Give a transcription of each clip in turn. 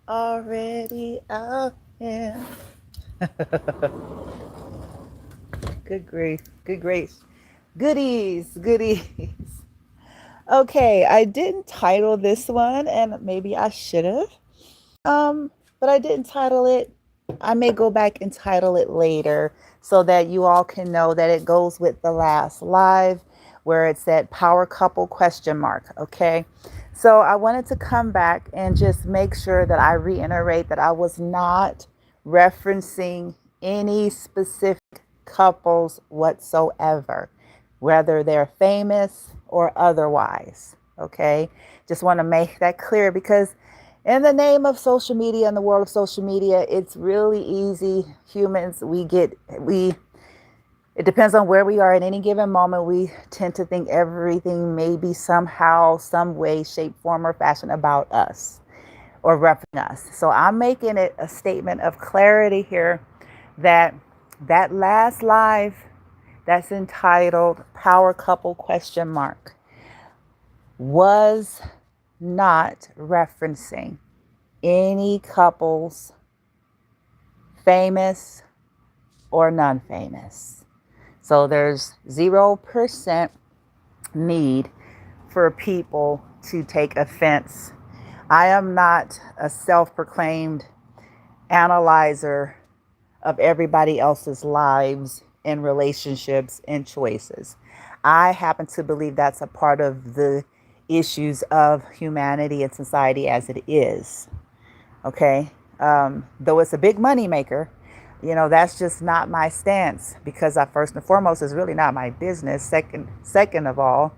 already out here. Good grief, good grace, goodies, goodies. Okay, I didn't title this one, and maybe I should have. But I didn't title it. I may go back and title it later so that you all can know that it goes with the last live where it's that power couple question mark. Okay. So I wanted to come back and just make sure that I reiterate that I was not referencing any specific couples whatsoever, whether they're famous or otherwise. Okay. Just want to make that clear because in the name of social media and the world of social media, it's really easy. Humans, it depends on where we are at any given moment. We tend to think everything may be somehow, some way, shape, form, or fashion about us or referencing us. So I'm making it a statement of clarity here that that last live that's entitled Power Couple question mark was not referencing any couples, famous or non-famous. So there's 0% need for people to take offense. I am not a self-proclaimed analyzer of everybody else's lives and relationships and choices. I happen to believe that's a part of the issues of humanity and society as it is. Okay. Though it's a big money maker, that's just not my stance because I, first and foremost, is really not my business. Second of all,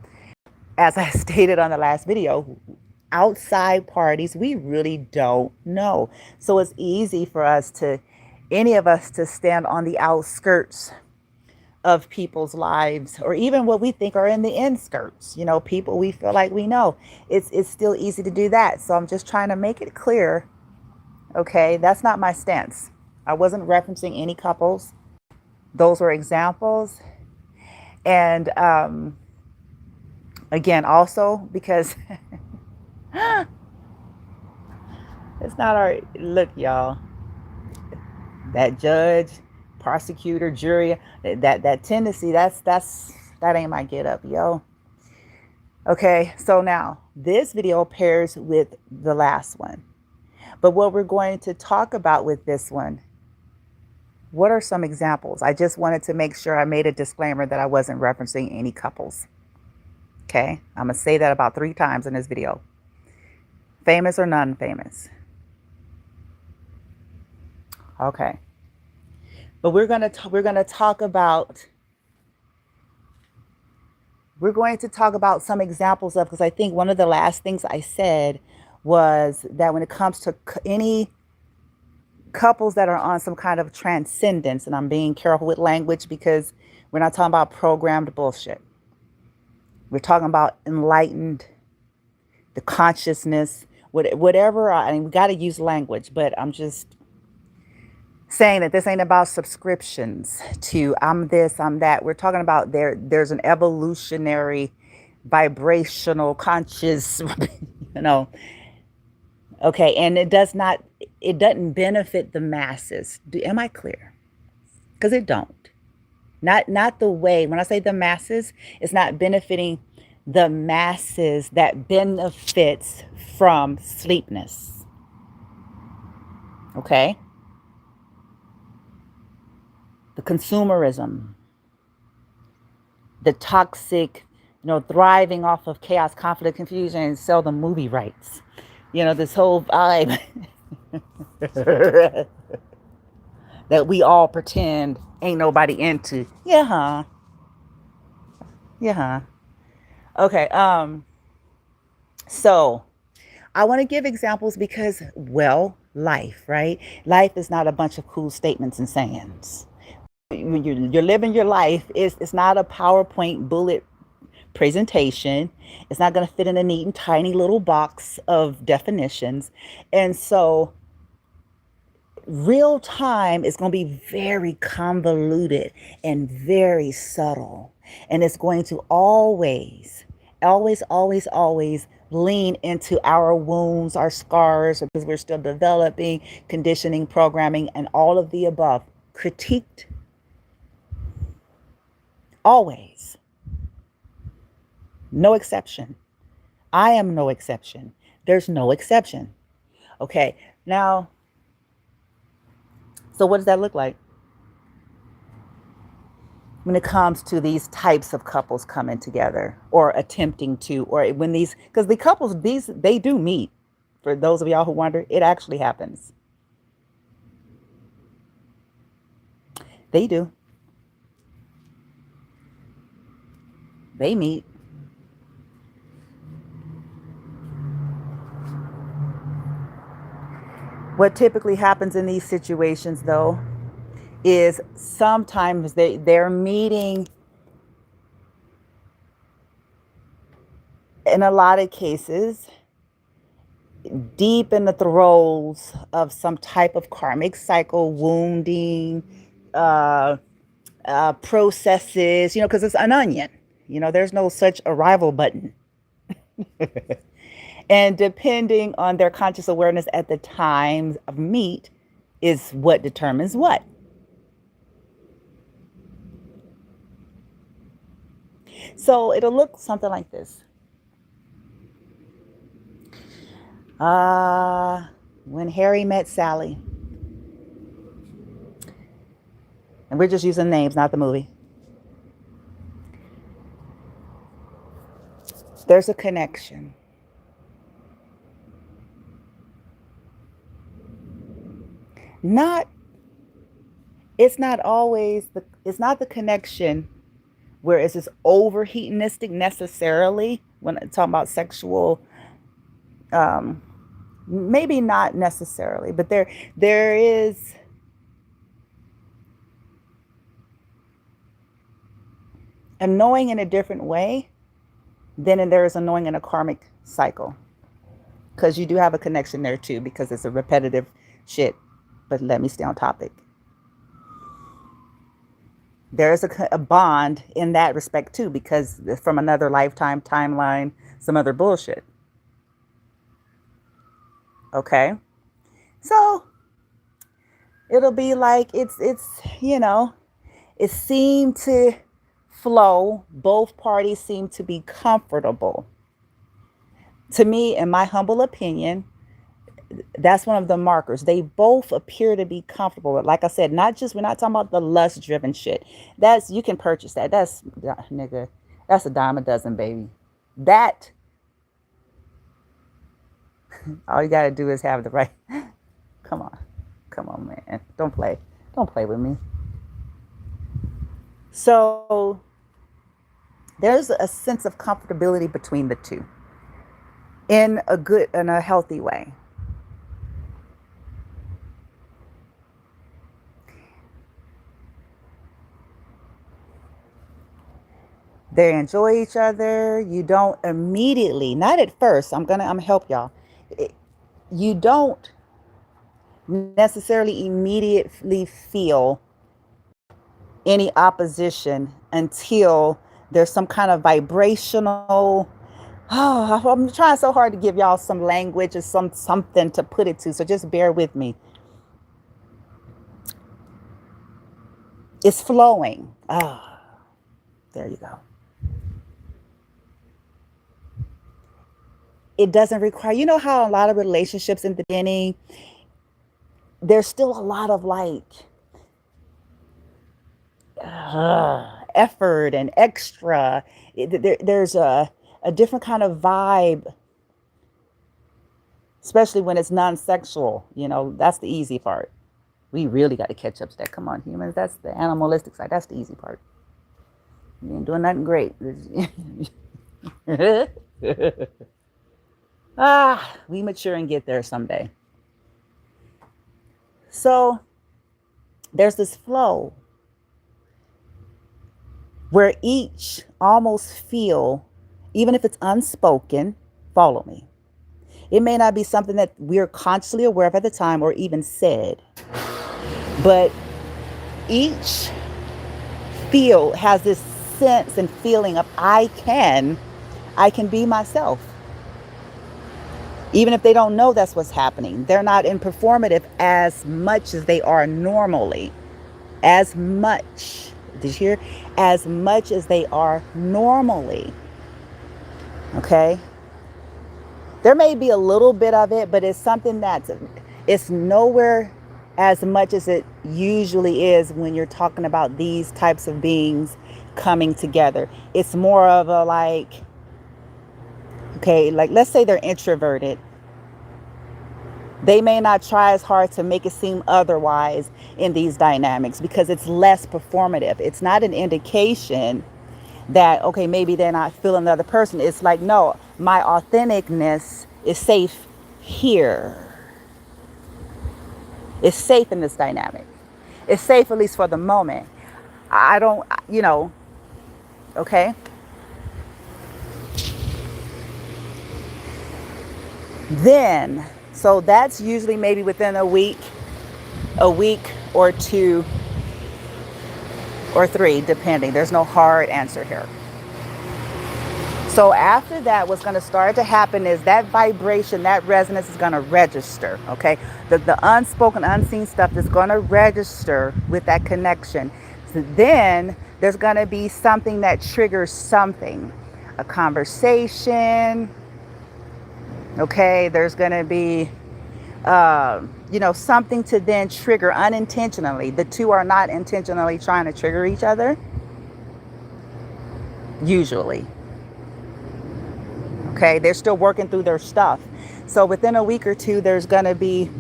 as I stated on the last video, outside parties, we really don't know. So it's easy for any of us to stand on the outskirts of people's lives, or even what we think are in the inskirts, people we feel like we know. It's still easy to do that. So I'm just trying to make it clear. Okay, that's not my stance. I wasn't referencing any couples. Those were examples. And again, also because it's not our look, y'all. That judge, prosecutor, jury, that tendency, that ain't my get up, yo. Okay, so now this video pairs with the last one. But what we're going to talk about with this one, what are some examples? I just wanted to make sure I made a disclaimer that I wasn't referencing any couples. Okay, I'm going to say that about 3 times in this video. Famous or non-famous. Okay. But we're going to talk about some examples of, because I think one of the last things I said was that when it comes to any couples that are on some kind of transcendence, and I'm being careful with language because we're not talking about programmed bullshit. We're talking about enlightened, the consciousness, whatever. I mean, we got to use language, but I'm just saying that this ain't about subscriptions to I'm this, I'm that. We're talking about there's an evolutionary, vibrational, conscious, Okay, and it doesn't benefit the masses. Am I clear? Because it don't. Not the way, when I say the masses, it's not benefiting the masses that benefits from sleepness. Okay? The consumerism, the toxic, thriving off of chaos, conflict, confusion, and sell the movie rights. This whole vibe that we all pretend ain't nobody into. Yeah, huh? Yeah, huh? Okay, so I want to give examples because, well, life, right? Life is not a bunch of cool statements and sayings. When you're living your life, it's not a PowerPoint bullet presentation. It's not going to fit in a neat and tiny little box of definitions. And so real time is going to be very convoluted and very subtle. And it's going to always lean into our wounds, our scars, because we're still developing, conditioning, programming, and all of the above. Critiqued always. No exception. I am no exception. There's no exception. Okay, now, so what does that look like when it comes to these types of couples coming together or attempting to, or when these, because the couples, these, they do meet. For those of y'all who wonder, it actually happens. They do. They meet. What typically happens in these situations, though, is sometimes they're meeting, in a lot of cases, deep in the throes of some type of karmic cycle, wounding, processes, because it's an onion. There's no such arrival button. And depending on their conscious awareness at the time of meet is what determines what. So it'll look something like this. When Harry met Sally. And we're just using names, not the movie. There's a connection. It's not the connection where it's this overheatistic necessarily when I'm talking about sexual, maybe not necessarily, but there is a knowing in a different way than there is a knowing in a karmic cycle. Because you do have a connection there too, because it's a repetitive shit. But let me stay on topic. There is a bond in that respect too, because from another lifetime, timeline, some other bullshit. Okay? So it'll be like it seemed to flow. Both parties seem to be comfortable. To me, in my humble opinion, that's one of the markers. They both appear to be comfortable. But like I said, we're not talking about the lust driven shit. You can purchase that. That's nigga. That's a dime a dozen, baby. That all you gotta do is have the right. Come on, man. Don't play with me. So there's a sense of comfortability between the two in a healthy way. They enjoy each other. You don't immediately, not at first. I'm gonna help y'all. You don't necessarily immediately feel any opposition until there's some kind of vibrational. Oh, I'm trying so hard to give y'all some language or something to put it to. So just bear with me. It's flowing. There you go. It doesn't require, how a lot of relationships in the beginning, there's still a lot of effort and extra. There's a different kind of vibe, especially when it's non-sexual. That's the easy part. We really got to catch up to that. Come on, humans. That's the animalistic side. That's the easy part. You ain't doing nothing great. We mature and get there someday. So there's this flow where each almost feel, even if it's unspoken, follow me. It may not be something that we're consciously aware of at the time or even said, but each feel has this sense and feeling of I can be myself. Even if they don't know that's what's happening, they're not in performative as much as they are normally. As much. Did you hear? As much as they are normally. Okay? There may be a little bit of it, but it's something it's nowhere as much as it usually is when you're talking about these types of beings coming together. It's more of a like, okay, like let's say they're introverted. They may not try as hard to make it seem otherwise in these dynamics because it's less performative. It's not an indication that, okay, maybe they're not feeling the other person. It's like, no, my authenticness is safe here. It's safe in this dynamic. It's safe, at least for the moment. I don't, okay? Then, so that's usually maybe within a week or 2 or 3, depending. There's no hard answer here. So after that, what's going to start to happen is that vibration, that resonance is going to register, okay? The unspoken, unseen stuff is going to register with that connection. So then there's going to be something that triggers something, a conversation, okay? There's going to be, something to then trigger unintentionally. The two are not intentionally trying to trigger each other, usually. Okay, they're still working through their stuff. So within a week or 2, there's going to be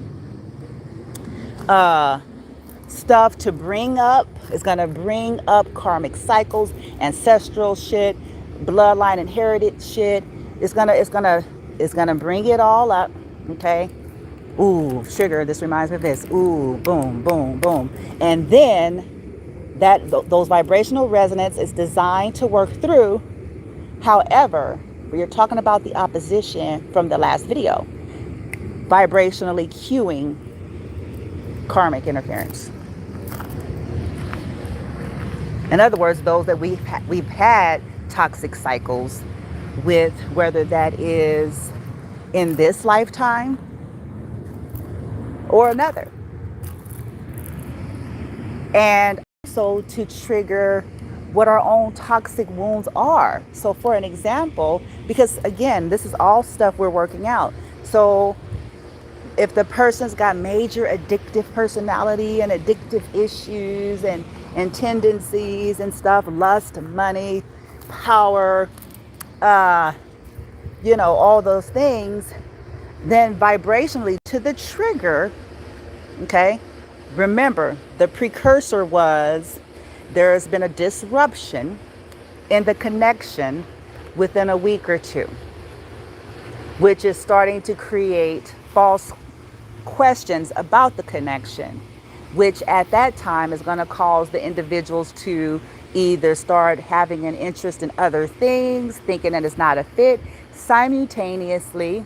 stuff to bring up. It's going to bring up karmic cycles, ancestral shit, bloodline inherited shit. It's going to bring it all up, okay? Ooh, sugar, this reminds me of this. Ooh, boom, boom, boom. And then those vibrational resonance is designed to work through. However, we are talking about the opposition from the last video, vibrationally cueing karmic interference. In other words, those that we've had toxic cycles with, whether that is in this lifetime or another. And also to trigger what our own toxic wounds are. So for an example, because again, this is all stuff we're working out. So if the person's got major addictive personality and addictive issues and tendencies and stuff, lust, money, power, all those things, then vibrationally to the trigger, okay, remember the precursor was there has been a disruption in the connection within a week or 2, which is starting to create false questions about the connection, which at that time is going to cause the individuals to either start having an interest in other things, thinking that it's not a fit. Simultaneously,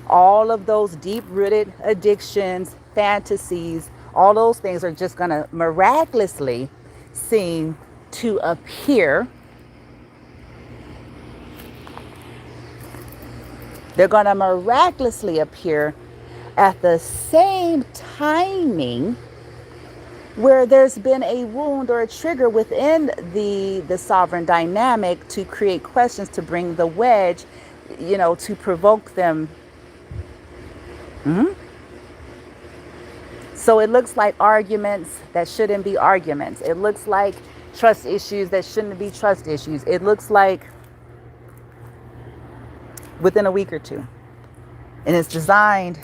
all of those deep-rooted addictions, fantasies, all those things are just going to miraculously seem to appear. They're going to miraculously appear at the same timing where there's been a wound or a trigger within the sovereign dynamic to create questions, to bring the wedge, to provoke them. So it looks like arguments that shouldn't be arguments. It looks like trust issues that shouldn't be trust issues. It looks like within a week or 2. And it's designed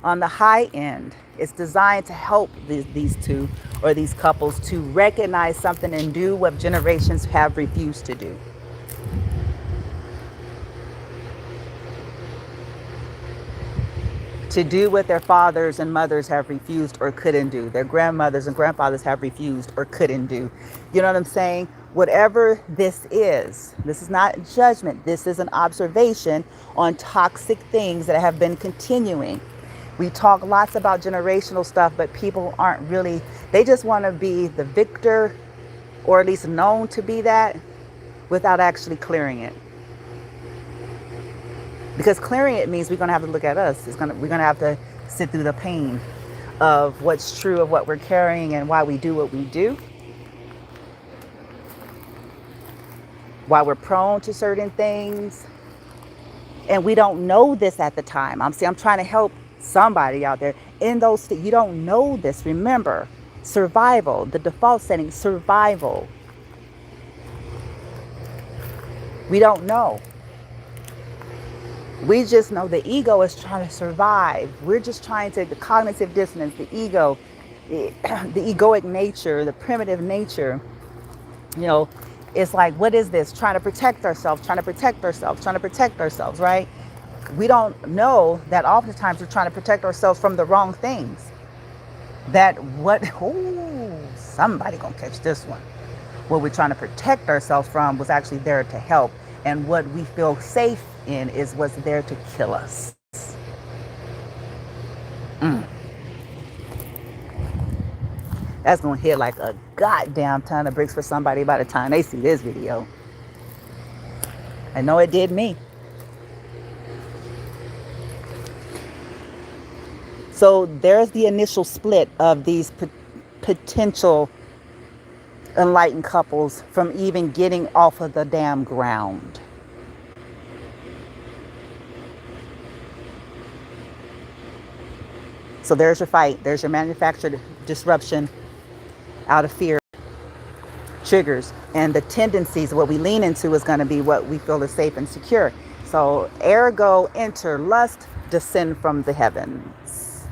on the high end. It's designed to help these two or these couples to recognize something and do what generations have refused to do. To do what their fathers and mothers have refused or couldn't do. Their grandmothers and grandfathers have refused or couldn't do. You know what I'm saying? Whatever this is not judgment. This is an observation on toxic things that have been continuing. We talk lots about generational stuff, but people aren't really, they just want to be the victor, or at least known to be that, without actually clearing it. Because clearing it means we're going to have to look at us. We're going to have to sit through the pain of what's true of what we're carrying and why we do what we do, why we're prone to certain things. And we don't know this at the time. I'm trying to help somebody out there in those. You don't know this. Remember, survival, the default setting, survival. We don't know. We just know the ego is trying to survive. We're just trying to, the cognitive dissonance, the ego, the egoic nature, the primitive nature, it's like, what is this? Trying to protect ourselves, right? We don't know that oftentimes we're trying to protect ourselves from the wrong things. Somebody gonna catch this one. What we're trying to protect ourselves from was actually there to help. And what we feel safe in is what's there to kill us. That's going to hit like a goddamn ton of bricks for somebody by the time they see this video. I know it did me. So there's the initial split of these potential enlightened couples from even getting off of the damn ground. So there's your fight. There's your manufactured disruption out of fear, triggers, and the tendencies. What we lean into is going to be what we feel is safe and secure. So ergo, enter lust, descend from the heavens.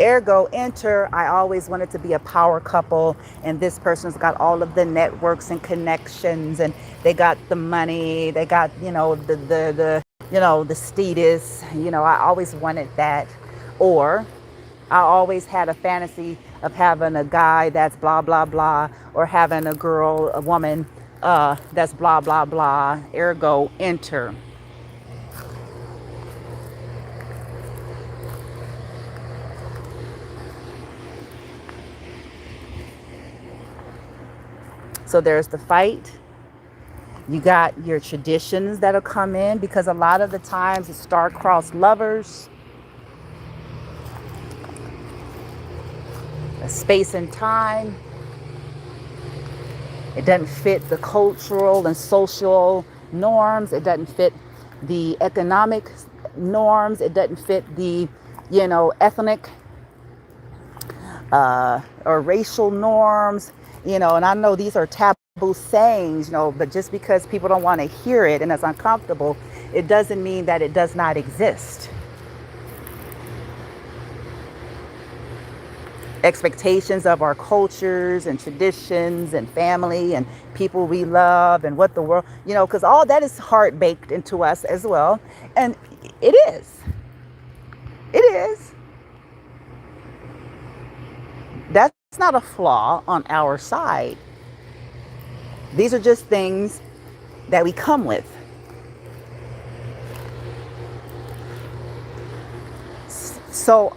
Ergo, enter, I always wanted to be a power couple, and this person's got all of the networks and connections, and they got the money, they got, the status, I always wanted that. Or I always had a fantasy of having a guy that's blah, blah, blah, or having a woman that's blah, blah, blah. Ergo, enter. So there's the fight. You got your traditions that'll come in, because a lot of the times it's star-crossed lovers, a space and time. It doesn't fit the cultural and social norms. It doesn't fit the economic norms. It doesn't fit the, ethnic or racial norms. And I know these are taboo sayings, but just because people don't want to hear it and it's uncomfortable, it doesn't mean that it does not exist. Expectations of our cultures and traditions and family and people we love and what the world, because all that is heart baked into us as well. And it is. That's not a flaw on our side. These are just things that we come with. So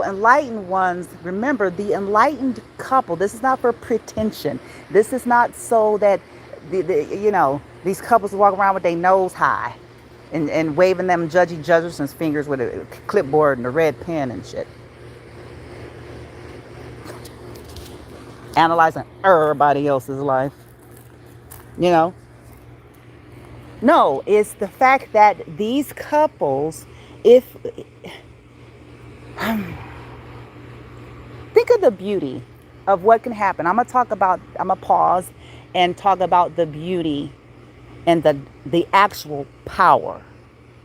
enlightened ones, remember, the enlightened couple, this is not for pretension. This is not so that these couples walk around with their nose high and waving them judgy Jefferson's fingers with a clipboard and a red pen and shit. Analyzing everybody else's life. No, it's the fact that these couples, think of the beauty of what can happen. I'm gonna pause and talk about the beauty and the actual power.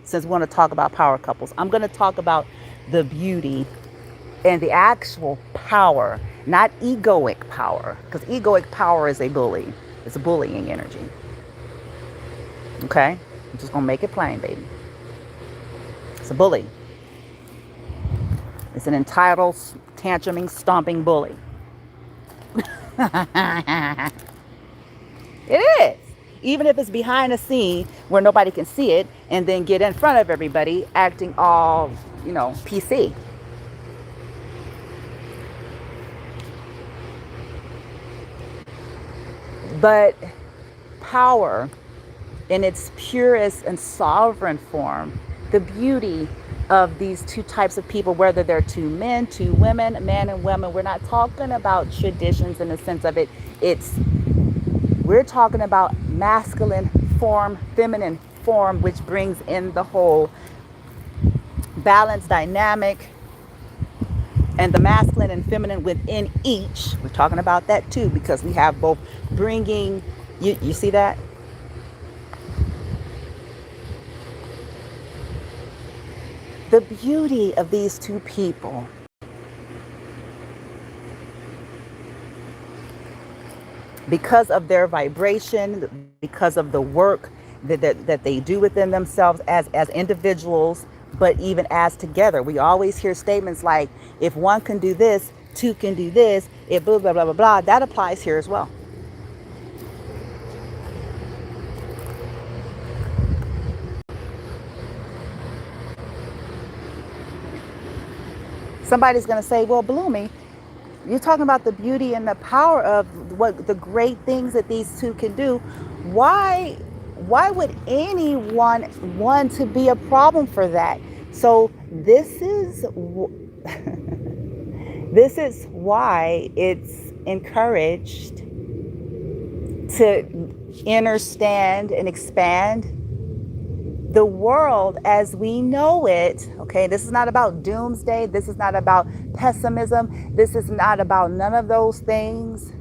Since we want to talk about power couples, I'm going to talk about the beauty and the actual power, not egoic power, because egoic power is a bully. It's a bullying energy. Okay? I'm just going to make it plain, baby. It's a bully. It's an entitled, tantruming, stomping bully. It is. Even if it's behind a scene where nobody can see it, and then get in front of everybody acting all, PC. But power in its purest and sovereign form, the beauty of these two types of people, whether they're two men, two women, man and woman. We're not talking about traditions in the sense of it. We're talking about masculine form, feminine form, which brings in the whole balance dynamic and the masculine and feminine within each. We're talking about that too, because we have both bringing, you see that? The beauty of these two people. Because of their vibration, because of the work that they do within themselves as individuals, but even as together. We always hear statements like, if one can do this, two can do this, it blah, blah, blah, blah, blah. That applies here as well. Somebody's going to say, well, Bloomy, you're talking about the beauty and the power of what the great things that these two can do. Why would anyone want to be a problem for that? So this is this is why it's encouraged to understand and expand the world as we know it. Okay, this is not about doomsday. This is not about pessimism. This is not about none of those things.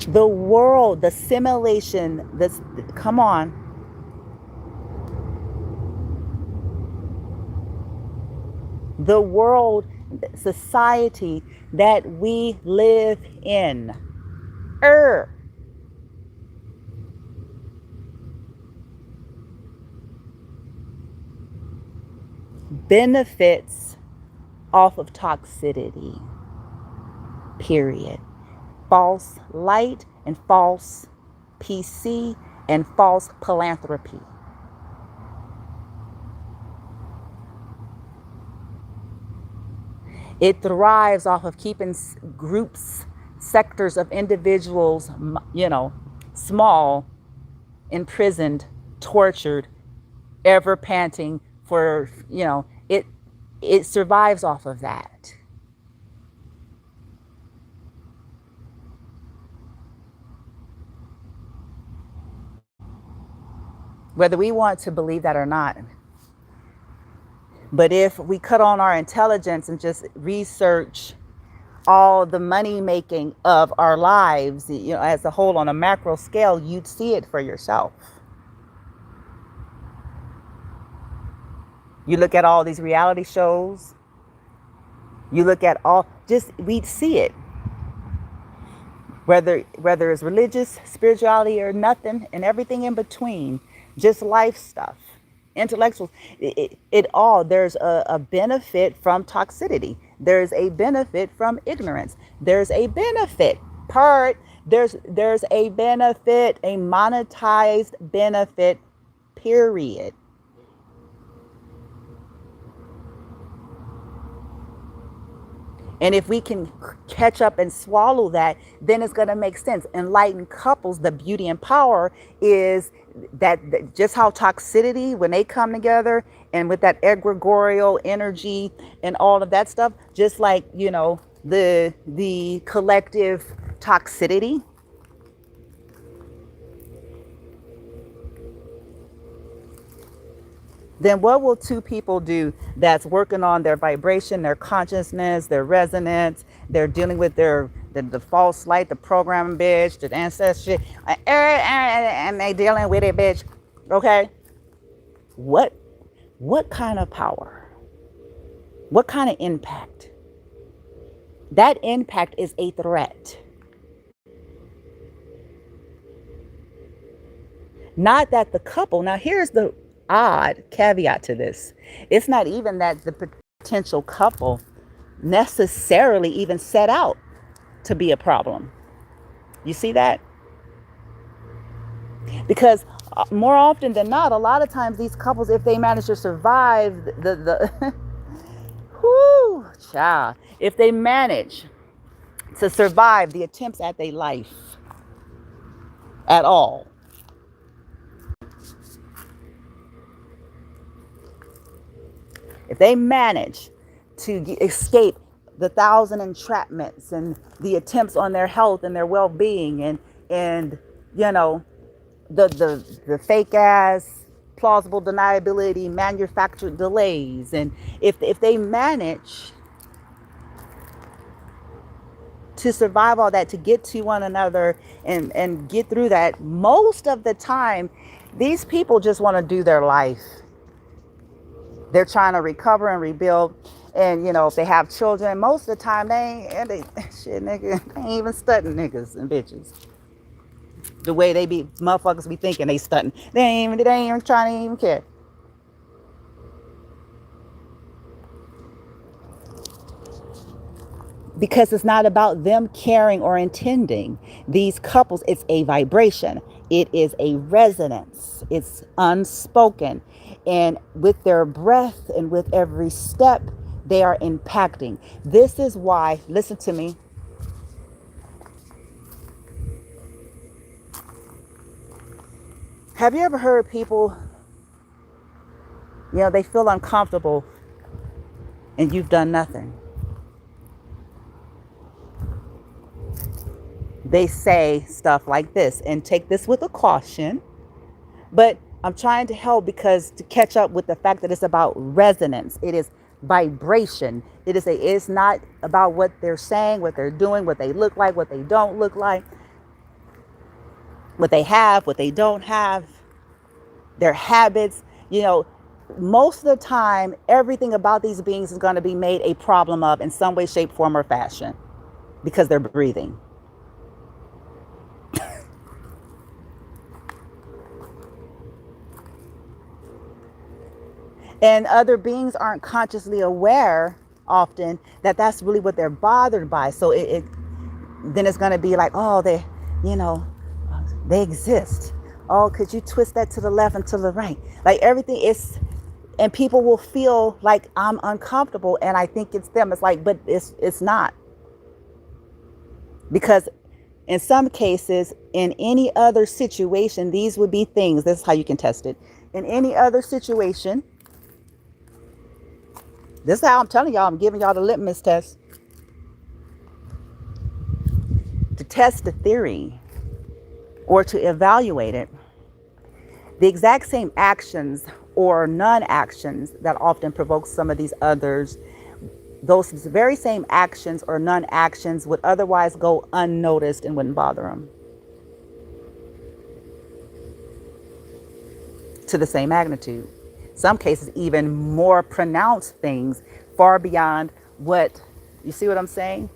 The world, the simulation, this, come on. The world, society that we live in. Benefits off of toxicity, period. False light and false PC and false philanthropy. It thrives off of keeping groups, sectors of individuals, small, imprisoned, tortured, ever panting for, it survives off of that. Whether we want to believe that or not. But if we cut on our intelligence and just research all the money making of our lives, as a whole on a macro scale, you'd see it for yourself. You look at all these reality shows, you look at we'd see it. Whether it's religious, spirituality, or nothing, and everything in between, just life stuff, intellectuals, it all, there's a benefit from toxicity. There's a benefit from ignorance. There's a benefit, there's a benefit, a monetized benefit, period. And if we can catch up and swallow that, then it's going to make sense. Enlightened couples, the beauty and power is that just how toxicity, when they come together and with that egregorial energy and all of that stuff, just like, the collective toxicity. Then what will two people do that's working on their vibration, their consciousness, their resonance, they're dealing with the false light, the programming bitch, the ancestry, and they dealing with it, bitch. Okay? What kind of power? What kind of impact? That impact is a threat. Not that the couple, now here's the odd caveat to this. It's not even that the potential couple necessarily even set out to be a problem. You see that? Because more often than not, a lot of times these couples, if they manage to survive the whoo, child, if they manage to survive the attempts at their life, at all. If they manage to escape the thousand entrapments and the attempts on their health and their well-being and you know the fake ass plausible deniability manufactured delays, and if they manage to survive all that, to get to one another and get through that, most of the time these people just want to do their life. They're trying to recover and rebuild. And if they have children, most of the time they ain't, and they shit nigga, they ain't even stunting niggas and bitches the way they be motherfuckers be thinking they stunting. They ain't even trying to even care. Because it's not about them caring or intending. These couples, it's a vibration. It is a resonance. It's unspoken. And with their breath and with every step, they are impacting. This is why, listen to me. Have you ever heard people, they feel uncomfortable and you've done nothing? They say stuff like this, and take this with a caution, but I'm trying to help because to catch up with the fact that it's about resonance. It is vibration. It's not about what they're saying, what they're doing, what they look like, what they don't look like, what they have, what they don't have, their habits. Most of the time, everything about these beings is going to be made a problem of in some way, shape, form, or fashion because they're breathing. And other beings aren't consciously aware often that that's really what they're bothered by. So then it's going to be like, oh, they exist. Oh, could you twist that to the left and to the right? Like everything is, and people will feel like I'm uncomfortable and I think it's them. It's like, but it's not. Because in some cases, in any other situation, these would be things. This is how you can test it. In any other situation, this is how I'm telling y'all, I'm giving y'all the litmus test to test the theory or to evaluate it. The exact same actions or non-actions that often provoke some of these others, those very same actions or non-actions would otherwise go unnoticed and wouldn't bother them. To the same magnitude. Some cases even more pronounced things far beyond what, you see what I'm saying?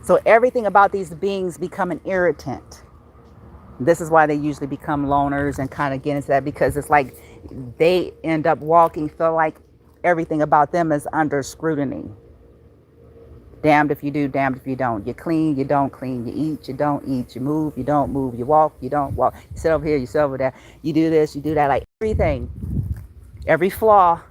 So everything about these beings become an irritant. This is why they usually become loners and kind of get into that, because it's like they end up feel like everything about them is under scrutiny. Damned if you do, damned if you don't. You clean, you don't clean. You eat, you don't eat. You move, you don't move. You walk, you don't walk. You sit over here, you sit over there. You do this, you do that. Like everything, every flaw,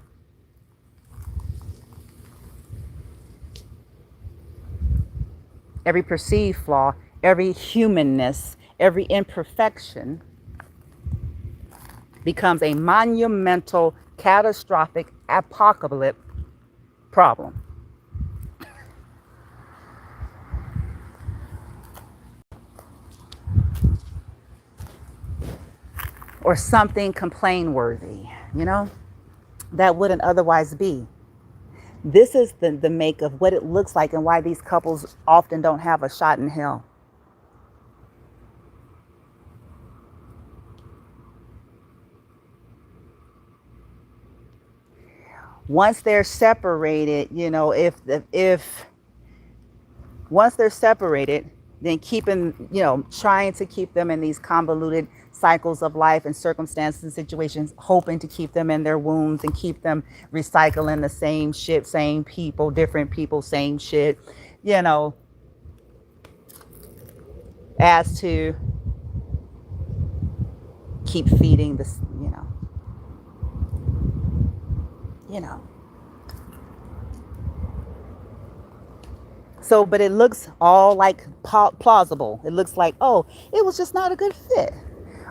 every perceived flaw, every humanness, every imperfection becomes a monumental, catastrophic, apocalyptic problem. Or something complain worthy, that wouldn't otherwise be. This is the make of what it looks like and why these couples often don't have a shot in hell. Once they're separated, if once they're separated, then trying to keep them in these convoluted cycles of life and circumstances and situations, hoping to keep them in their wounds and keep them recycling the same shit, same people, different people, same shit, as to keep feeding this, So, but it looks all like plausible. It looks like, oh, it was just not a good fit.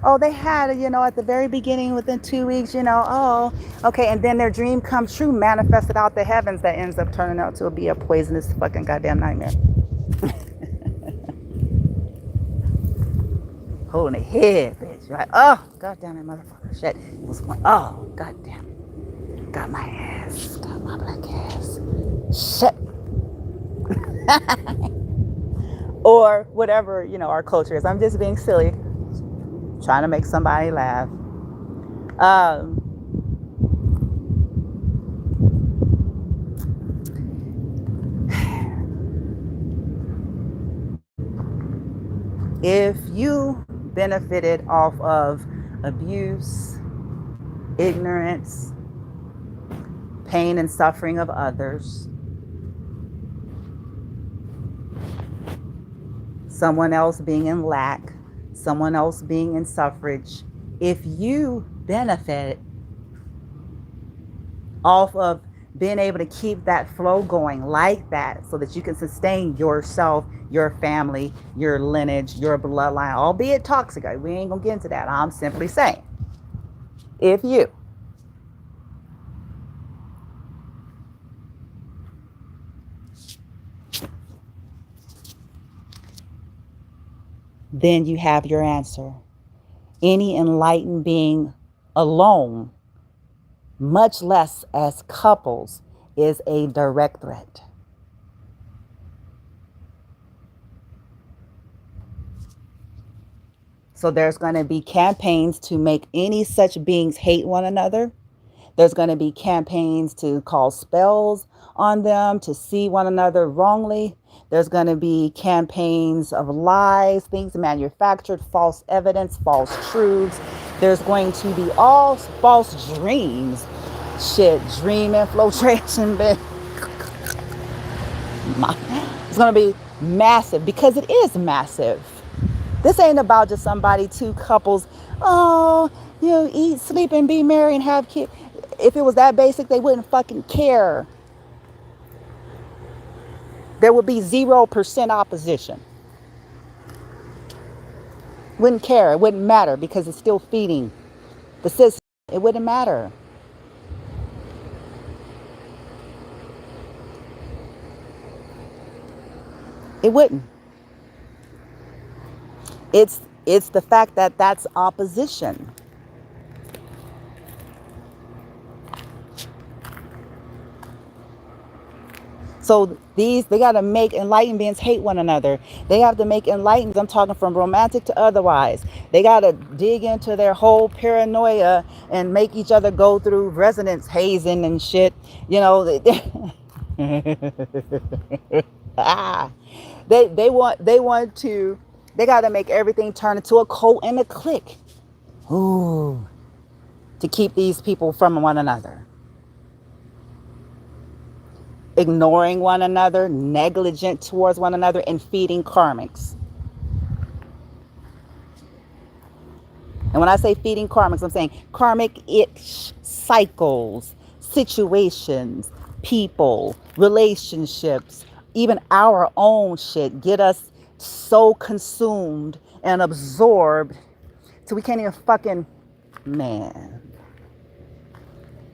Oh, they had, at the very beginning, within 2 weeks, oh, okay. And then their dream come true, manifested out the heavens, that ends up turning out to be a poisonous fucking goddamn nightmare. Holding a head, bitch. Like, oh, goddamn it, motherfucker. Shit. It was going, oh, goddamn. Got my ass. Got my black ass. Shit. Or whatever, our culture is. I'm just being silly. Trying to make somebody laugh. If you benefited off of abuse, ignorance, pain and suffering of others, someone else being in lack, someone else being in suffrage, if you benefit off of being able to keep that flow going like that so that you can sustain yourself, your family, your lineage, your bloodline, albeit toxic, we ain't gonna get into that. I'm simply saying, if you then you have your answer. Any enlightened being alone, much less as couples, is a direct threat. So there's going to be campaigns to make any such beings hate one another. There's going to be campaigns to call spells on them, to see one another wrongly. There's going to be campaigns of lies, things manufactured, false evidence, false truths. There's going to be all false dreams. Shit, dream infiltration, bitch. It's going to be massive because it is massive. This ain't about just somebody, two couples, oh, eat, sleep, and be married and have kids. If it was that basic, they wouldn't fucking care. There would be 0% opposition. Wouldn't care. It wouldn't matter because it's still feeding the system. It wouldn't matter. It wouldn't. It's the fact that that's opposition. So they got to make enlightened beings hate one another. They have to make enlightened, I'm talking from romantic to otherwise. They got to dig into their whole paranoia and make each other go through resonance hazing and shit. They got to make everything turn into a cult and a clique. Ooh, to keep these people from one another. Ignoring one another, negligent towards one another, and feeding karmics. And when I say feeding karmics, I'm saying karmic-ish cycles, situations, people, relationships, even our own shit get us so consumed and absorbed so we can't even fucking, man.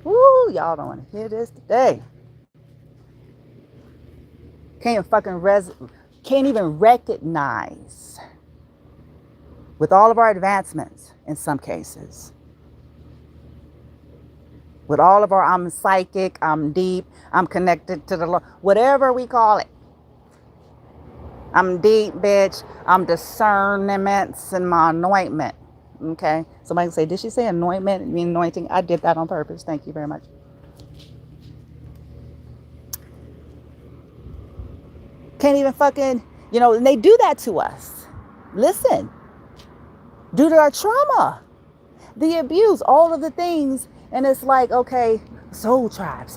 Woo, y'all don't want to hear this today. Can't even recognize, with all of our advancements in some cases, with all of our, I'm psychic, I'm deep, I'm connected to the Lord, whatever we call it. I'm deep, bitch. I'm discernments and my anointment. Okay. Somebody can say, did she say anointment? I mean anointing. I did that on purpose. Thank you very much. Can't even fucking, and they do that to us. Listen, due to our trauma, the abuse, all of the things. And it's like, okay, soul tribe.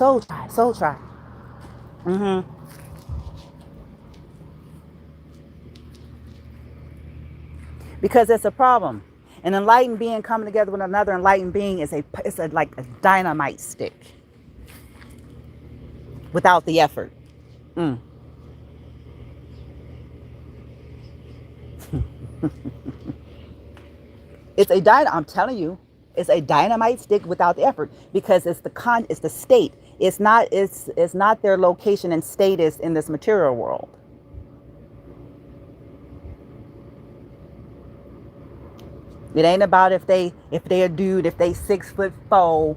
Because it's a problem. An enlightened being coming together with another enlightened being is like a dynamite stick without the effort. It's I'm telling you, it's a dynamite stick without the effort, because it's the state. It's not their location and status in this material world. It ain't about if they're a dude, if they 6'4",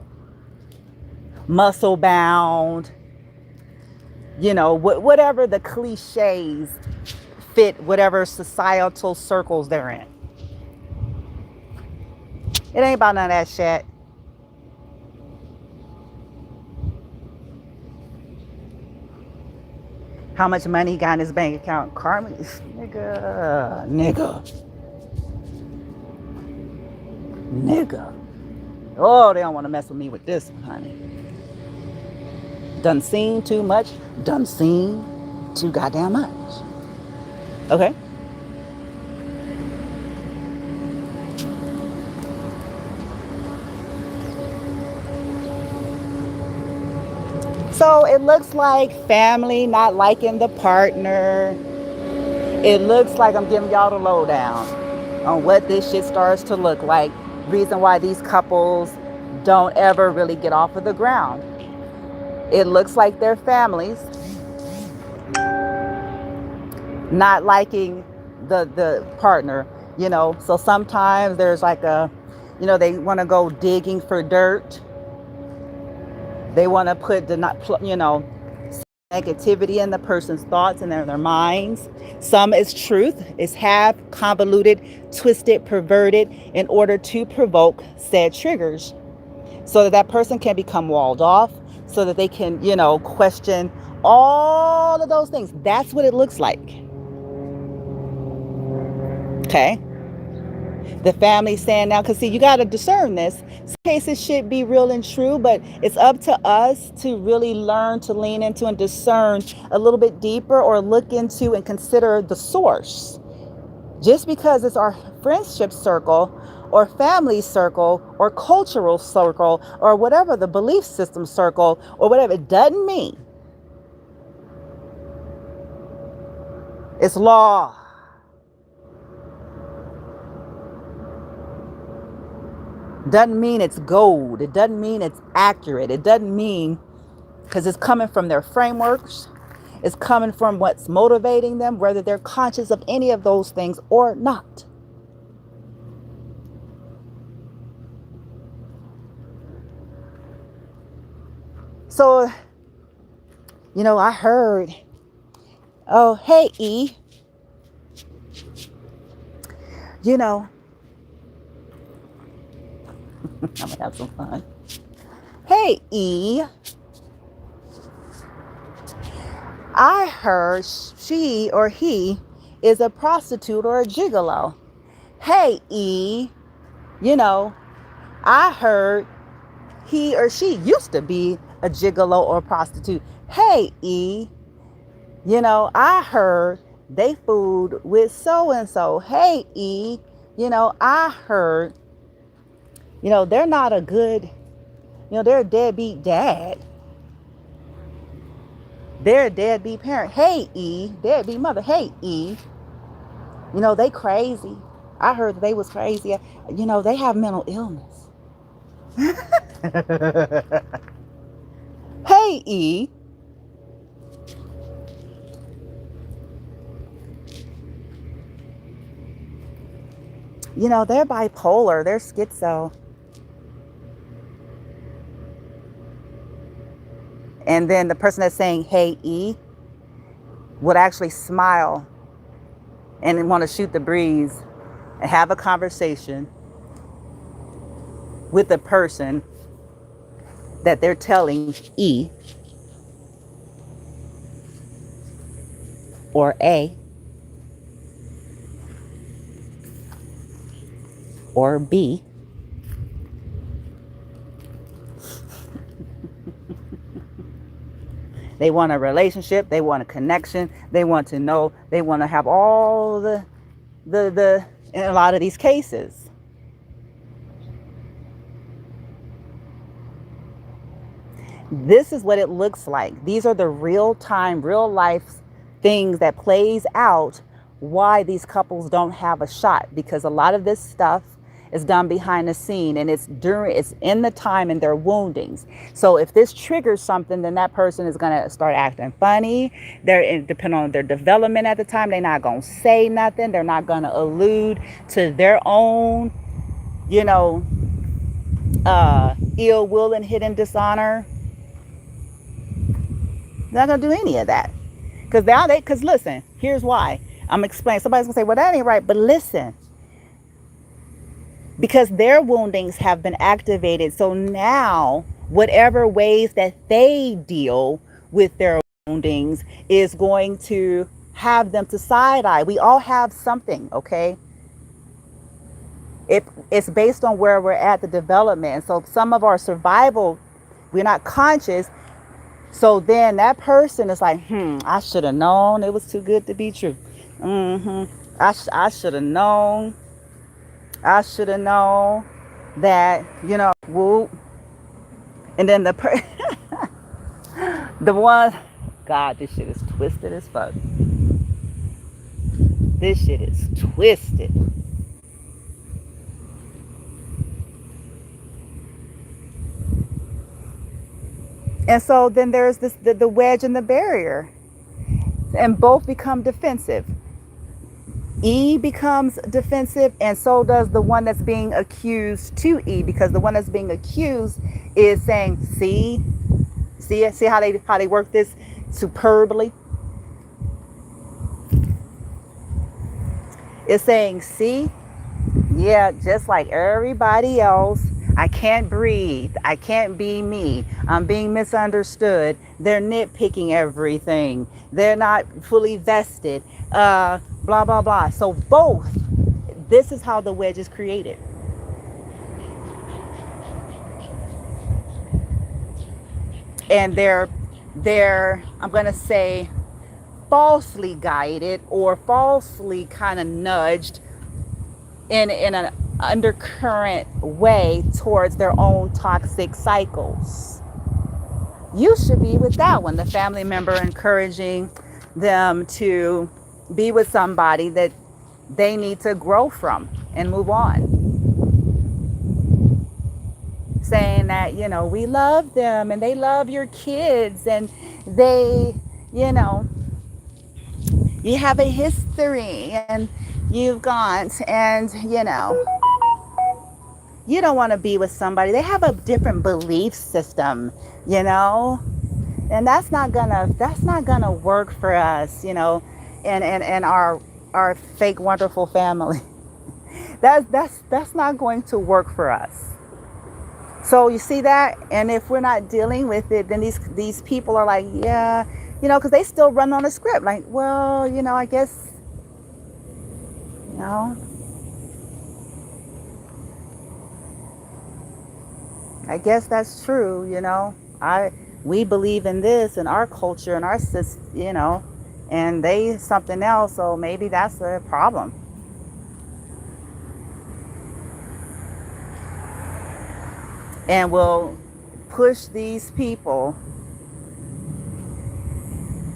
muscle bound, whatever the cliches fit whatever societal circles they're in. It ain't about none of that shit. How much money he got in his bank account? Carmen, nigga. Oh, they don't want to mess with me with this one, honey. Done seen too much. Done seen too goddamn much. Okay. So it looks like family not liking the partner. It looks like I'm giving y'all the lowdown on what this shit starts to look like. Reason why these couples don't ever really get off of the ground. It looks like their families not liking the partner, So sometimes there's like they want to go digging for dirt. They want to put negativity in the person's thoughts and in their minds. Some is truth, is half convoluted, twisted, perverted in order to provoke said triggers, so that person can become walled off, so that they can, question all of those things. That's what it looks like. Okay. The family saying now, because see, you got to discern this. Some cases should be real and true, but it's up to us to really learn to lean into and discern a little bit deeper, or look into and consider the source. Just because it's our friendship circle or family circle or cultural circle or whatever, the belief system circle or whatever, it doesn't mean it's law. Doesn't mean it's gold. It doesn't mean it's accurate. It doesn't mean, because it's coming from their frameworks. It's coming from what's motivating them, whether they're conscious of any of those things or not. So, I heard, oh, hey, E, I'm going to have some fun. Hey, E, I heard she or he is a prostitute or a gigolo. Hey, E, I heard he or she used to be a gigolo or a prostitute. Hey, E, I heard they fooled with so-and-so. Hey, E, I heard, they're not a good, they're a deadbeat dad. They're a deadbeat parent. Hey, E, deadbeat mother. Hey, E, they crazy. I heard that they was crazy. They have mental illness. Hey, E, they're bipolar. They're schizo. And then the person that's saying, hey, E, would actually smile and want to shoot the breeze and have a conversation with the person that they're telling E or A or B They want a relationship. They want a connection. They want to know. They want to have all the in a lot of these cases. This is what it looks like. These are the real time, real life things that plays out why these couples don't have a shot, because a lot of this stuff is done behind the scene, and it's in the time in their woundings. So if this triggers something, then that person is going to start acting funny. Depending on their development at the time, they're not going to say nothing. They're not going to allude to their own, ill will and hidden dishonor. They're not going to do any of that. Because listen, here's why. I'm explaining. Somebody's going to say, well, that ain't right. But listen, because their woundings have been activated. So now, whatever ways that they deal with their woundings is going to have them to side eye. We all have something, okay? It's based on where we're at, the development. So some of our survival, we're not conscious. So then that person is like, I should have known it was too good to be true. I should have known. I should have known that, whoop. And then the one, God, this shit is twisted as fuck. This shit is twisted. And so then there's the wedge and the barrier, and both become defensive. E becomes defensive, and so does the one that's being accused to E, because the one that's being accused is saying, see how they work this superbly. It's saying, see, yeah, just like everybody else, I can't breathe. I can't be me. I'm being misunderstood. They're nitpicking everything. They're not fully vested. Blah, blah, blah. So both, this is how the wedge is created. And they're I'm going to say, falsely guided or falsely kind of nudged in an undercurrent way towards their own toxic cycles. You should be with that one, the family member encouraging them to be with somebody that they need to grow from and move on. Saying that, we love them and they love your kids and they, you have a history and you've gone and, you don't want to be with somebody. They have a different belief system, and that's not gonna work for us, and our fake wonderful family. That's not going to work for us. So you see that, and if we're not dealing with it, then these people are like, yeah, because they still run on a script. Like, well, I guess, I guess that's true, we believe in this in our culture and our system, and they something else, so maybe that's a problem. And we'll push these people,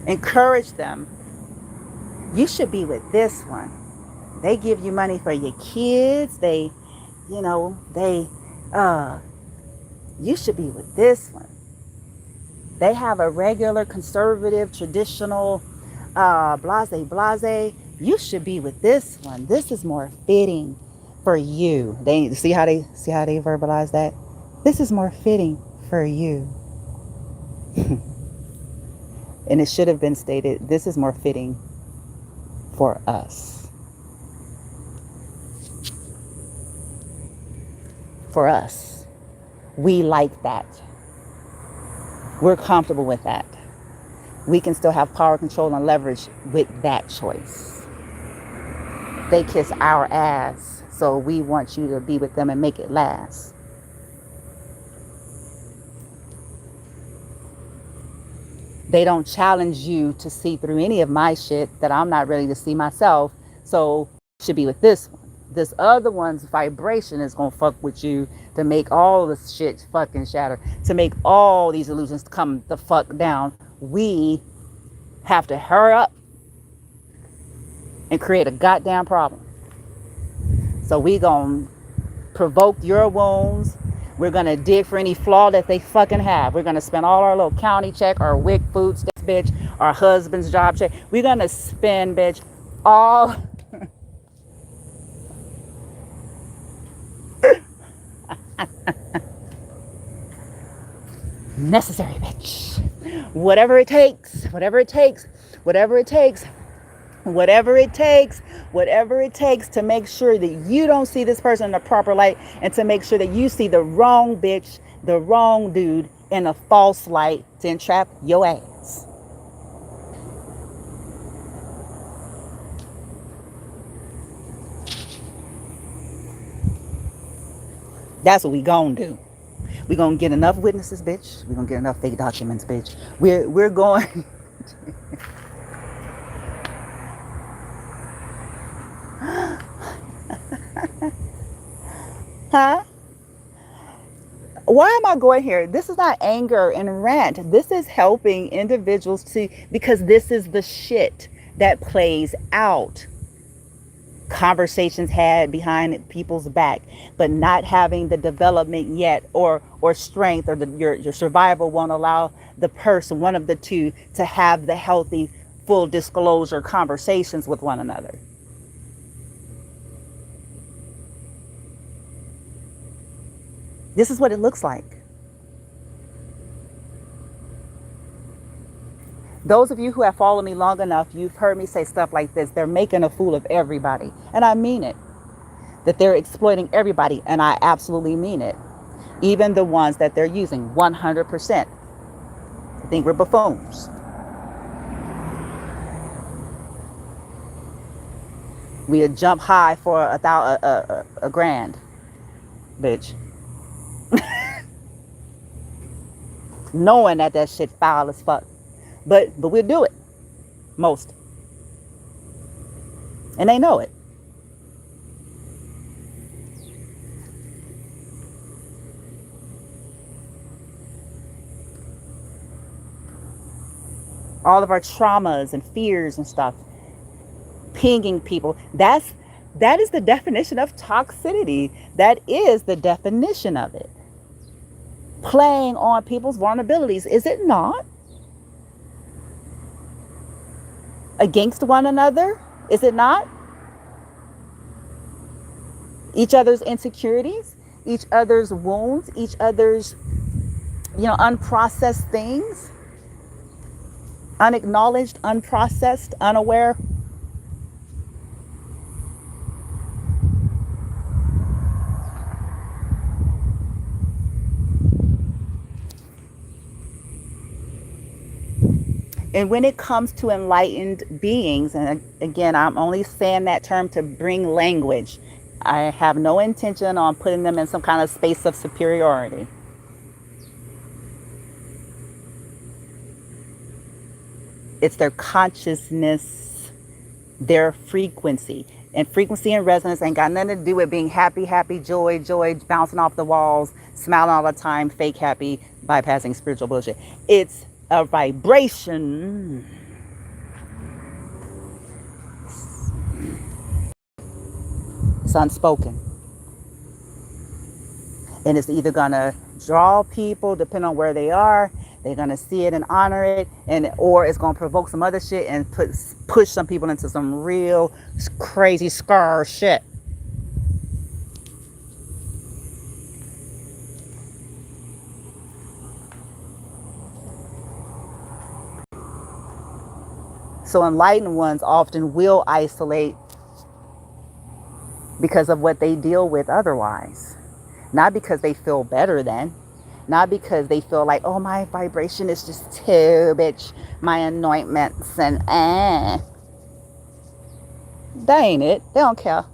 encourage them. You should be with this one. They give you money for your kids. You should be with this one. They have a regular, conservative, traditional, blase. You should be with this one. This is more fitting for you. They see how they verbalize that. This is more fitting for you. And it should have been stated, this is more fitting for us. For us. We like that. We're comfortable with that. We can still have power, control, and leverage with that choice. They kiss our ass, so we want you to be with them and make it last. They don't challenge you to see through any of my shit that I'm not ready to see myself. So you should be with this one. This other one's vibration is going to fuck with you to make all this shit fucking shatter. To make all these illusions come the fuck down. We have to hurry up and create a goddamn problem. So we gonna provoke your wounds. We're gonna dig for any flaw that they fucking have. We're gonna spend all our little county check, our WIC food stamps, bitch, our husband's job check. We're gonna spend, bitch, all necessary, bitch. Whatever it takes, whatever it takes, whatever it takes, whatever it takes, whatever it takes to make sure that you don't see this person in the proper light, and to make sure that you see the wrong bitch, the wrong dude in a false light to entrap your ass. That's what we gonna do. We gonna get enough witnesses, bitch. We gonna get enough fake documents, bitch. We're going. Huh? Why am I going here? This is not anger and rant. This is helping individuals to, because this is the shit that plays out. Conversations had behind people's back, but not having the development yet, or strength, or your survival won't allow the person, one of the two, to have the healthy, full disclosure conversations with one another. This is what it looks like. Those of you who have followed me long enough, you've heard me say stuff like this. They're making a fool of everybody. And I mean it. That they're exploiting everybody. And I absolutely mean it. Even the ones that they're using 100%. I think we're buffoons. We'd jump high for a grand, bitch. Knowing that shit foul as fuck. But we'll do it. Most. And they know it. All of our traumas and fears and stuff. Pinging people. That is the definition of toxicity. That is the definition of it. Playing on people's vulnerabilities. Is it not? Against one another? Is it not? Each other's insecurities, each other's wounds, each other's, unprocessed things, unacknowledged, unprocessed, unaware. And when it comes to enlightened beings, and again, I'm only saying that term to bring language. I have no intention on putting them in some kind of space of superiority. It's their consciousness, their frequency. And frequency and resonance ain't got nothing to do with being happy, joy, bouncing off the walls, smiling all the time, fake happy, bypassing spiritual bullshit. It's a vibration. It's unspoken. And it's either gonna draw people, depending on where they are. They're gonna see it and honor it, or it's gonna provoke some other shit and push some people into some real crazy scar shit. So enlightened ones often will isolate because of what they deal with otherwise. Not because they feel better than. Not because they feel like, oh, my vibration is just too, bitch. My anointments and That ain't it. They don't care.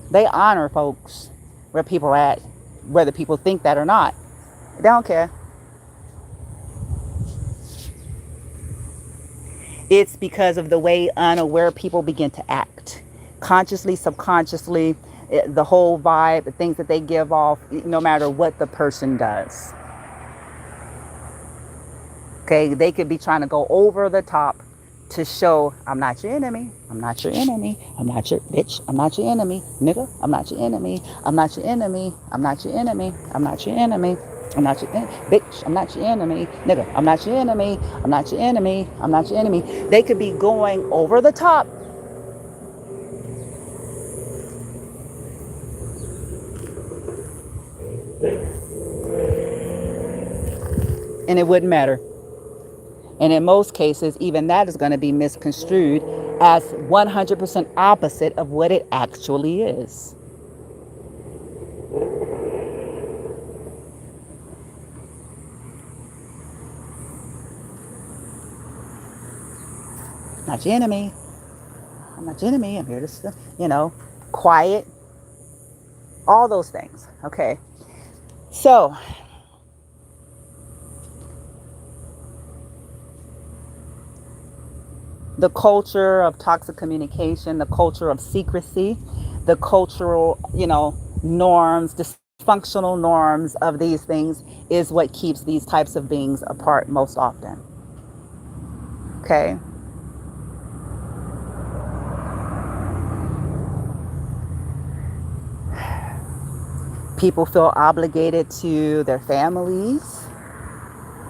They honor folks where people are at, whether people think that or not. They don't care. It's because of the way unaware people begin to act. Consciously, subconsciously, the whole vibe, the things that they give off, no matter what the person does. Okay, they could be trying to go over the top to show I'm not your enemy. I'm not your enemy. I'm not your bitch. I'm not your enemy. Nigga, I'm not your enemy. I'm not your enemy. I'm not your enemy. I'm not your enemy. I'm not your bitch. I'm not your enemy. Nigga, I'm not your enemy. I'm not your enemy. I'm not your enemy. They could be going over the top. And it wouldn't matter. And in most cases, even that is going to be misconstrued as 100% opposite of what it actually is. Not your enemy. I'm not your enemy. I'm here to, quiet. All those things. Okay. So, the culture of toxic communication, the culture of secrecy, the cultural, norms, dysfunctional norms of these things is what keeps these types of beings apart most often. Okay. People feel obligated to their families.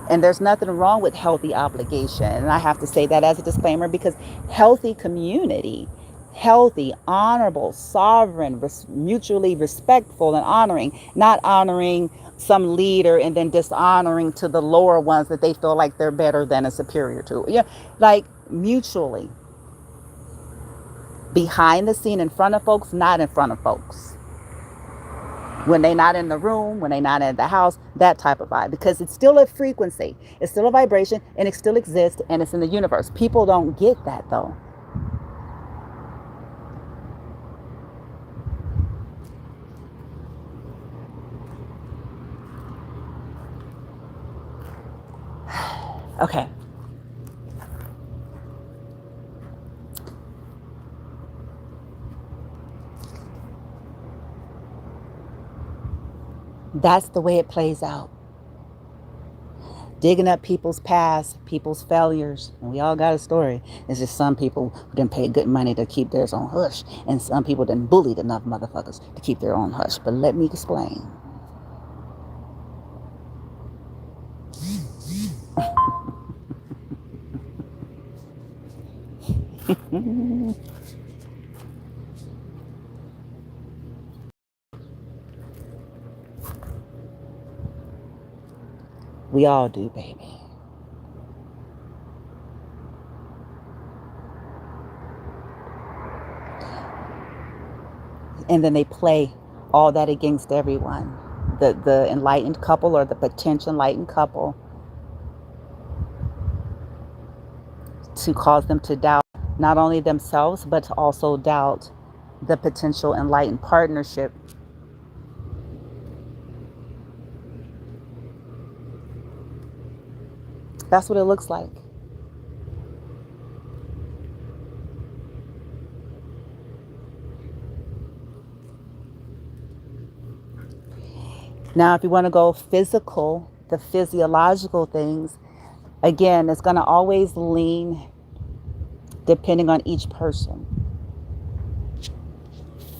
And there's nothing wrong with healthy obligation. And I have to say that as a disclaimer because healthy community, healthy, honorable, sovereign, mutually respectful and honoring, not honoring some leader and then dishonoring to the lower ones that they feel like they're better than and superior to. Yeah, like mutually. Behind the scene, in front of folks, not in front of folks. When they're not in the room, when they're not in the house, that type of vibe. Because it's still a frequency. It's still a vibration and it still exists and it's in the universe. People don't get that though. Okay. That's the way it plays out. Digging up people's past, people's failures. And we all got a story. It's just some people who didn't pay good money to keep theirs on hush. And some people didn't bullied enough motherfuckers to keep their own hush. But let me explain. We all do, baby. And then they play all that against everyone. The enlightened couple or the potential enlightened couple to cause them to doubt not only themselves, but to also doubt the potential enlightened partnership. That's what it looks like. Now, if you want to go physical, the physiological things, again, it's going to always lean depending on each person.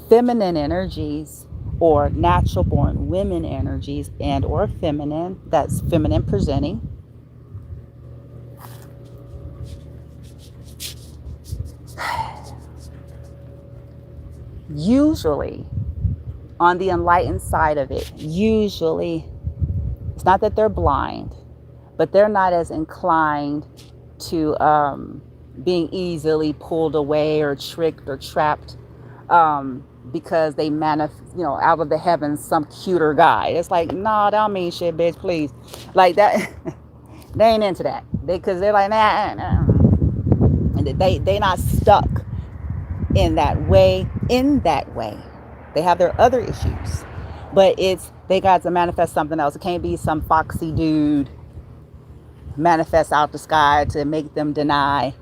Feminine energies or natural born women energies and or feminine, that's feminine presenting, usually on the enlightened side of it, usually it's not that they're blind, but they're not as inclined to being easily pulled away or tricked or trapped because they out of the heavens some cuter guy. It's like, nah, that don't mean shit, bitch, please. Like that. They ain't into that. Because they're like, nah. And they not stuck in that way. They have their other issues. But they got to manifest something else. It can't be some foxy dude manifest out the sky to make them deny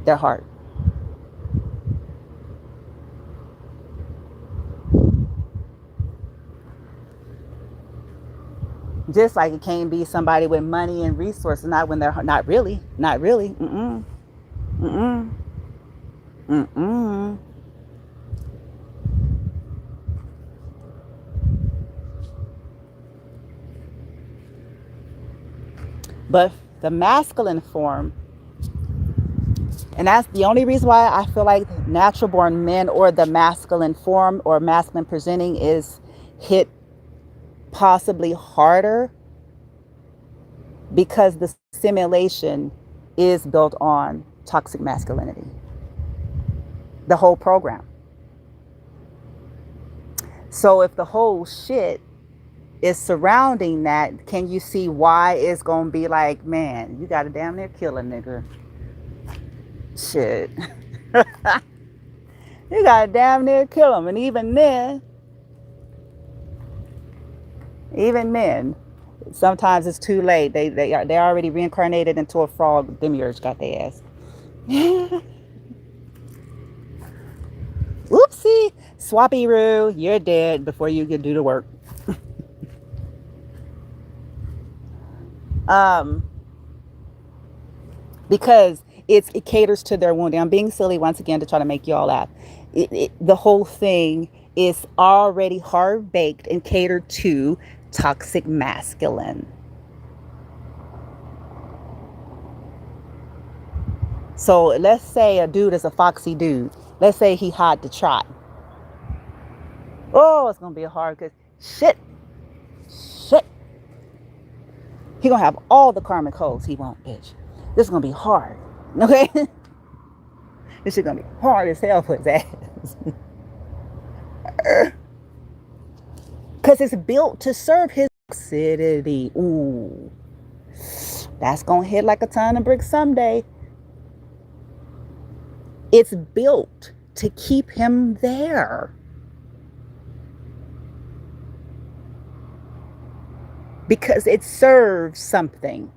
their heart. Just like it can't be somebody with money and resources, not when they're not really. Mm-mm. Mm-mm. Mm-mm. But the masculine form, and that's the only reason why I feel like natural born men or the masculine form or masculine presenting is hit possibly harder, because the simulation is built on toxic masculinity. The whole program. So if the whole shit is surrounding that, can you see why it's going to be like, man, you got to damn near kill a nigga. Shit. You got to damn near kill him. And even then, sometimes it's too late. They already reincarnated into a frog. Demiurge got their ass. Oopsie. Swappy-roo. You're dead before you can do the work. Because it caters to their wounding. I'm being silly once again to try to make you all laugh. The whole thing is already hard baked and catered to toxic masculine. So let's say a dude is a foxy dude. Let's say he hot to trot. Oh, it's gonna be hard because shit. He gonna have all the karmic holes he want, bitch. This is gonna be hard. Okay? This shit gonna be hard as hell for his ass. Because it's built to serve his acidity. Ooh. That's gonna hit like a ton of bricks someday. It's built to keep him there. Because it serves something.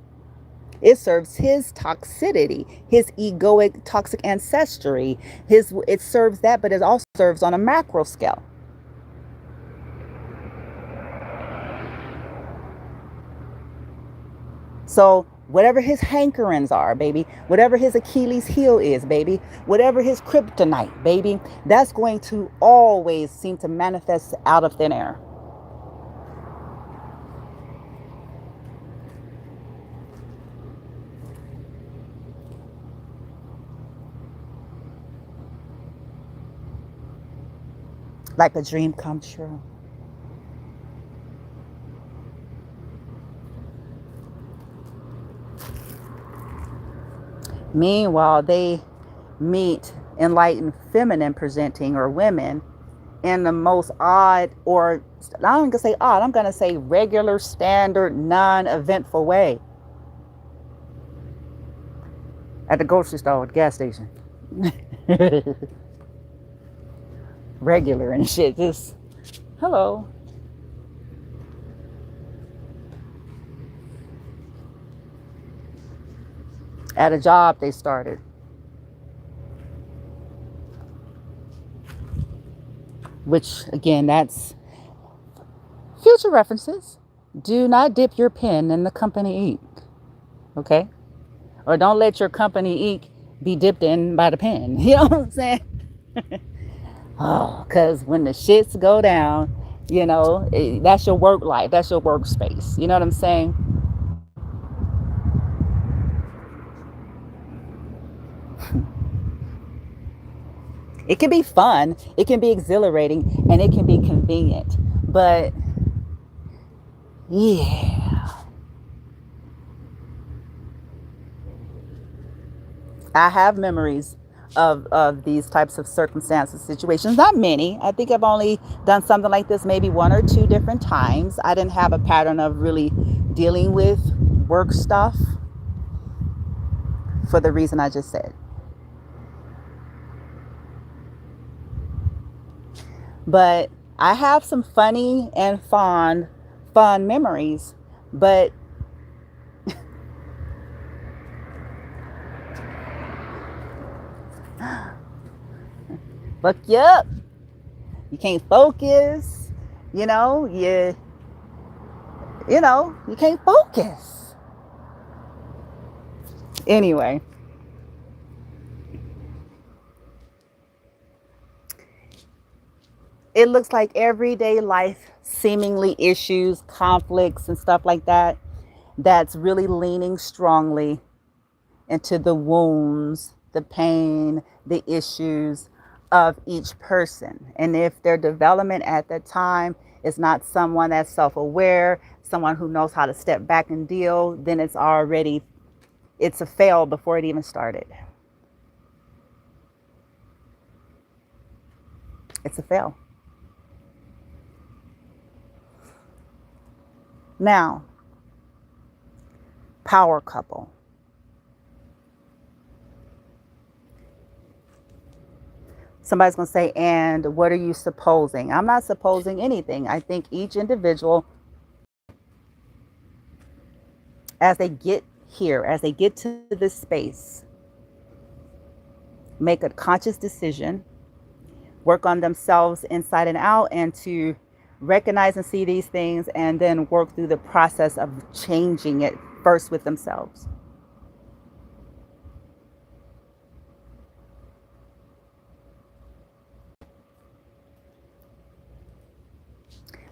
It serves his toxicity, his egoic toxic ancestry. It serves that, but it also serves on a macro scale. So whatever his hankerings are, baby, whatever his Achilles heel is, baby, whatever his kryptonite, baby, that's going to always seem to manifest out of thin air. Like a dream come true. Meanwhile, they meet enlightened feminine presenting or women in the most odd, or I'm not going to say odd, I'm going to say regular, standard, non-eventful way. At the grocery store, at the gas station. Regular and shit. Just, hello. At a job they started. Which, again, that's future references. Do not dip your pen in the company ink. Okay? Or don't let your company ink be dipped in by the pen. You know what I'm saying? Oh, because when the shits go down, you know, that's your work life. That's your workspace. You know what I'm saying? It can be fun, it can be exhilarating, and it can be convenient. But yeah, I have memories of these types of circumstances, situations. Not many. I think I've only done something like this maybe one or two different times. I didn't have a pattern of really dealing with work stuff for the reason I just said. But I have some funny and fun memories. But fuck you up. You can't focus. You know, You can't focus. Anyway, it looks like everyday life, seemingly issues, conflicts, and stuff like that, that's really leaning strongly into the wounds, the pain, the issues of each person. And if their development at that time is not someone that's self-aware, someone who knows how to step back and deal, then it's a fail before it even started. It's a fail. Now, power couple. Somebody's going to say, and what are you supposing? I'm not supposing anything. I think each individual, as they get here, as they get to this space, make a conscious decision, work on themselves inside and out, and to recognize and see these things, and then work through the process of changing it first with themselves.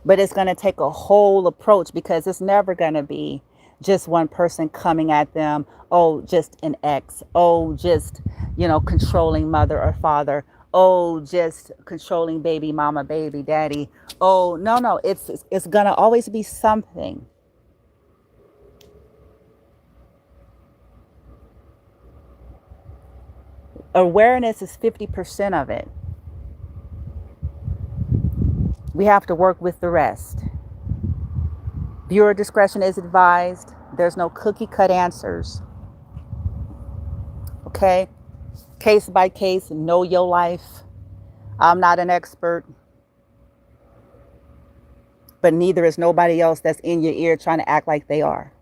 But it's going to take a whole approach, because it's never going to be just one person coming at them. Oh, just an ex. Oh, just, controlling mother or father. Oh, just controlling baby mama, baby daddy. Oh, no. It's going to always be something. Awareness is 50% of it. We have to work with the rest. Viewer discretion is advised. There's no cookie cut answers. Okay? Case by case, know your life. I'm not an expert, but neither is nobody else that's in your ear trying to act like they are.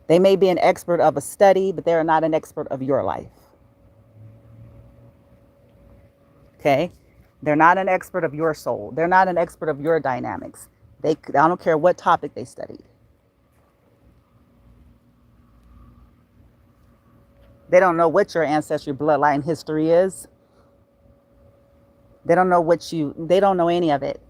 They may be an expert of a study, but they're not an expert of your life. Okay? They're not an expert of your soul. They're not an expert of your dynamics. I don't care what topic they studied. They don't know what your ancestry bloodline history is. They don't know they don't know any of it.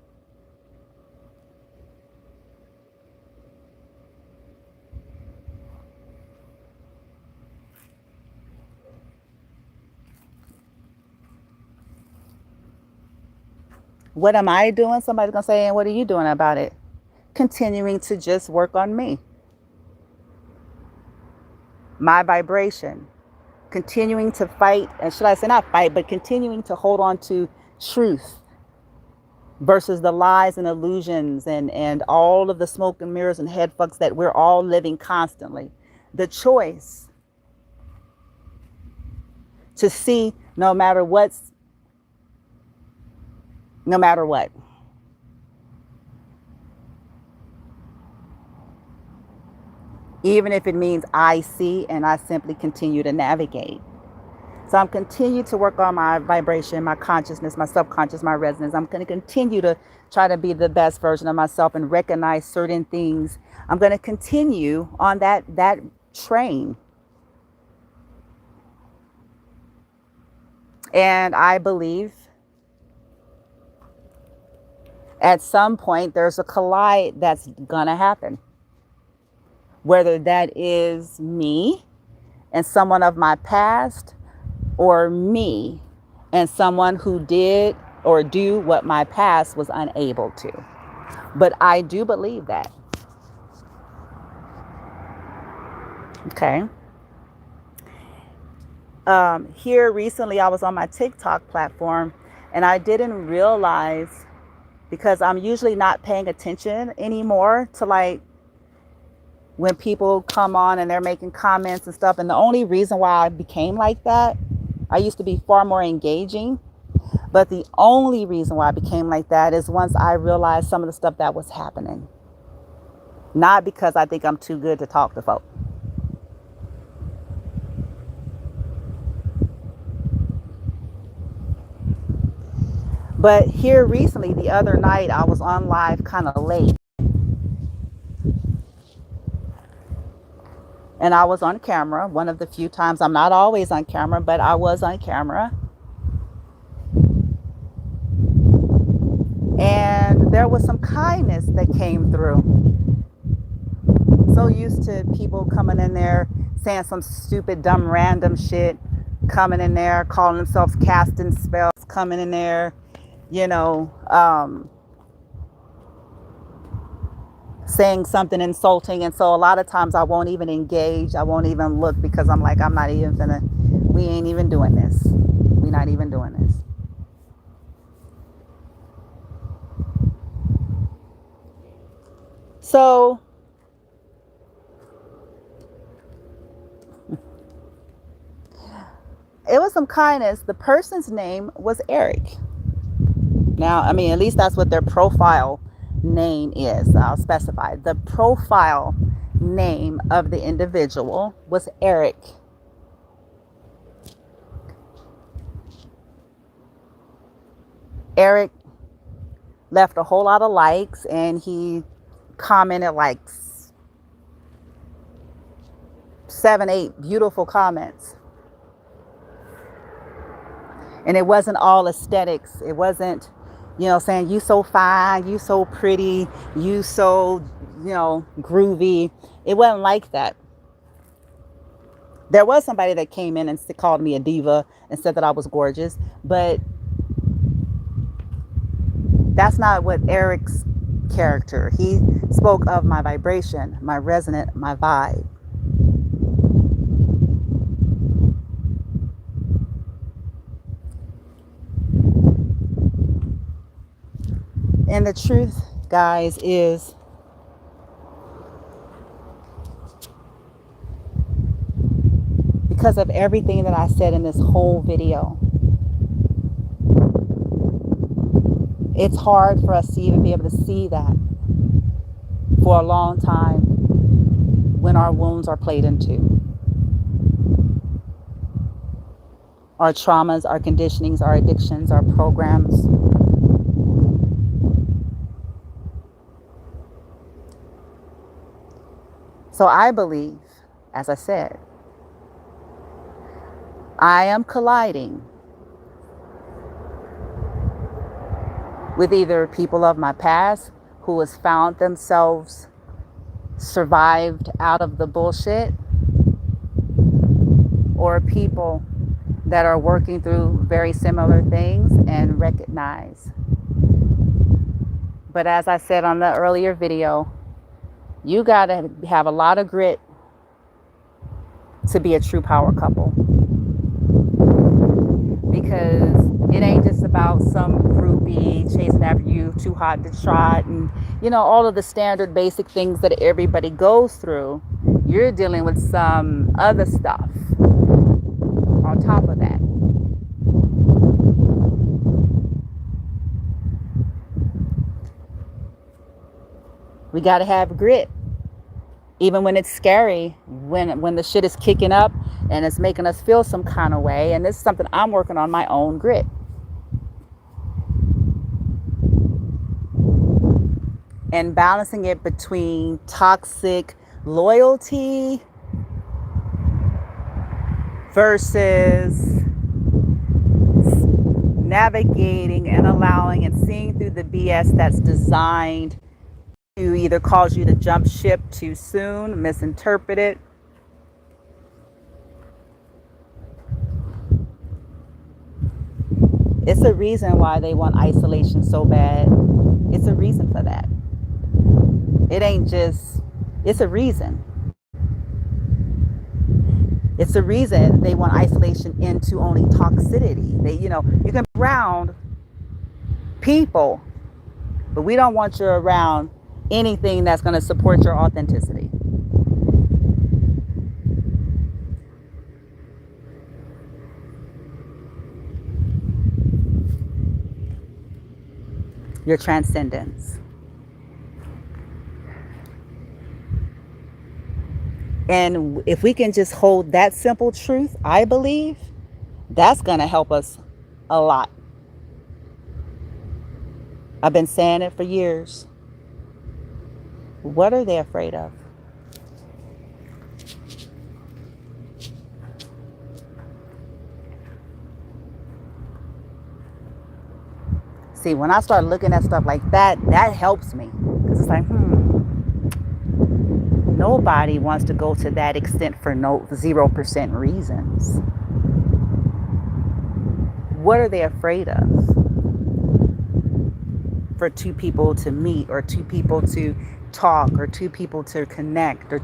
What am I doing? Somebody's going to say, and what are you doing about it? Continuing to just work on me. My vibration. Continuing to fight, and should I say not fight, but continuing to hold on to truth versus the lies and illusions and all of the smoke and mirrors and head fucks that we're all living constantly. The choice to see no matter what. Even if it means I see and I simply continue to navigate. So I'm continuing to work on my vibration, my consciousness, my subconscious, my resonance. I'm going to continue to try to be the best version of myself and recognize certain things. I'm going to continue on that train. And I believe at some point there's a collide that's going to happen. Whether that is me and someone of my past, or me and someone who did or do what my past was unable to. But I do believe that. Okay. Here recently, I was on my TikTok platform, and I didn't realize, because I'm usually not paying attention anymore to when people come on and they're making comments and stuff. And the only reason why I became like that, I used to be far more engaging, but the only reason why I became like that is once I realized some of the stuff that was happening. Not because I think I'm too good to talk to folk. But here recently, the other night, I was on live kind of late. And I was on camera one of the few times. I'm not always on camera, but I was on camera. And there was some kindness that came through. So used to people coming in there saying some stupid, dumb, random shit, coming in there, calling themselves casting spells, coming in there, you know, saying something insulting. And so a lot of times I won't even engage. I won't even look, because I'm like, I'm not even gonna, we ain't even doing this. We're not even doing this. So it was some kindness. The person's name was Eric. Now, I mean, at least that's what their profile name is. I'll specify. The profile name of the individual was Eric. Eric left a whole lot of likes, and he commented like 7, 8 beautiful comments. And it wasn't all aesthetics. It wasn't, you know, saying you so fine, you so pretty, you so, you know, groovy. It wasn't like that. There was somebody that came in and called me a diva and said that I was gorgeous, but that's not what Eric's character. He spoke of my vibration, my resonant, my vibe. And the truth, guys, is because of everything that I said in this whole video, it's hard for us to even be able to see that for a long time when our wounds are played into. Our traumas, our conditionings, our addictions, our programs. So I believe, as I said, I am colliding with either people of my past who has found themselves survived out of the bullshit, or people that are working through very similar things and recognize. But as I said on the earlier video, you gotta have a lot of grit to be a true power couple. Because it ain't just about some groupie chasing after you, too hot to trot, and, you know, all of the standard basic things that everybody goes through. You're dealing with some other stuff on top of that. We got to have grit. Even when it's scary, when the shit is kicking up and it's making us feel some kind of way. And this is something I'm working on, my own grit. And balancing it between toxic loyalty versus navigating and allowing and seeing through the BS that's designed to either cause you to jump ship too soon, misinterpret it. It's a reason why they want isolation so bad. It's a reason for that. It ain't just, it's a reason. It's a reason they want isolation into only toxicity. They, you know, you can be around people, but we don't want you around anything that's going to support your authenticity. Your transcendence. And if we can just hold that simple truth, I believe that's going to help us a lot. I've been saying it for years. What are they afraid of? See, when I start looking at stuff like that, that helps me. Because it's like, nobody wants to go to that extent for 0% reasons. What are they afraid of? For two people to meet, or two people to talk, or two people to connect, or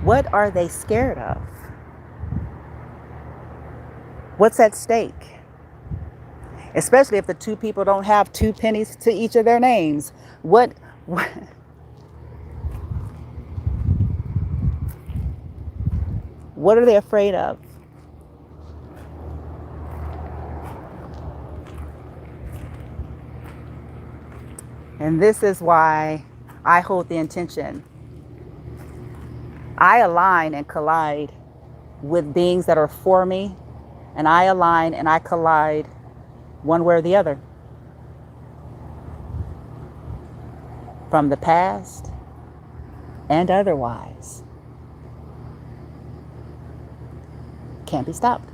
what are they scared of? What's at stake? Especially if the two people don't have 2 pennies to each of their names. What are they afraid of? And this is why I hold the intention. I align and collide with beings that are for me, and I align and I collide one way or the other. From the past and otherwise. Can't be stopped.